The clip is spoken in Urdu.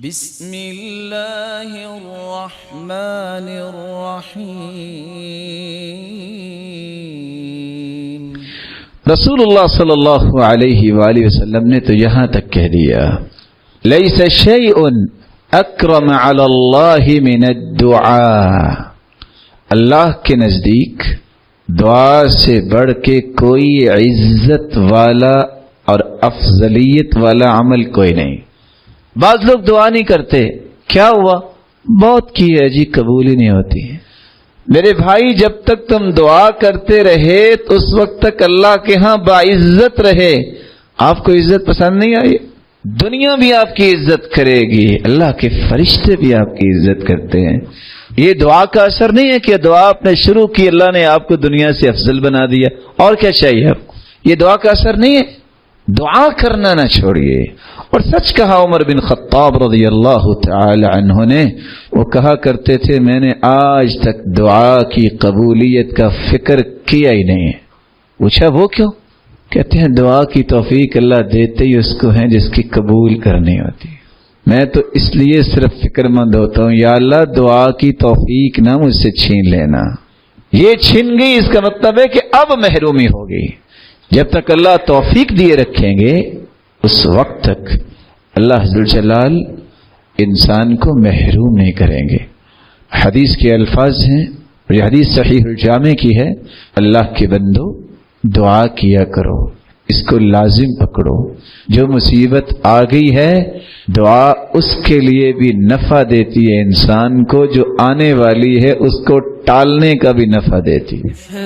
بسم اللہ الرحمن الرحیم۔ رسول اللہ صلی اللہ علیہ وآلہ وسلم نے تو یہاں تک کہہ دیا لیس شیء اکرم علی اللہ من الدعاء، اللہ کے نزدیک دعا سے بڑھ کے کوئی عزت والا اور افضلیت والا عمل کوئی نہیں۔ بعض لوگ دعا نہیں کرتے، کیا ہوا؟ بہت کی ہے جی، قبول ہی نہیں ہوتی۔ میرے بھائی، جب تک تم دعا کرتے رہے تو اس وقت تک اللہ کے ہاں باعزت رہے۔ آپ کو عزت پسند نہیں آئی؟ دنیا بھی آپ کی عزت کرے گی، اللہ کے فرشتے بھی آپ کی عزت کرتے ہیں۔ یہ دعا کا اثر نہیں ہے کہ دعا آپ نے شروع کی، اللہ نے آپ کو دنیا سے افضل بنا دیا، اور کیا چاہیے آپ کو؟ یہ دعا کا اثر نہیں ہے۔ دعا کرنا نہ چھوڑیے۔ اور سچ کہا عمر بن خطاب رضی اللہ تعالی عنہ نے، وہ کہا کرتے تھے میں نے آج تک دعا کی قبولیت کا فکر کیا ہی نہیں ہے۔ پوچھا وہ کیوں؟ کہتے ہیں دعا کی توفیق اللہ دیتے ہی اس کو ہیں جس کی قبول کرنی ہوتی۔ میں تو اس لیے صرف فکر مند ہوتا ہوں، یا اللہ دعا کی توفیق نہ مجھ سے چھین لینا۔ یہ چھن گئی، اس کا مطلب ہے کہ اب محرومی ہوگی۔ جب تک اللہ توفیق دیے رکھیں گے اس وقت تک اللہ ذو الجلال انسان کو محروم نہیں کریں گے۔ حدیث کے الفاظ ہیں، یہ حدیث صحیح الجامع کی ہے، اللہ کے بندو دعا کیا کرو، اس کو لازم پکڑو۔ جو مصیبت آ گئی ہے دعا اس کے لیے بھی نفع دیتی ہے انسان کو، جو آنے والی ہے اس کو ٹالنے کا بھی نفع دیتی ہے۔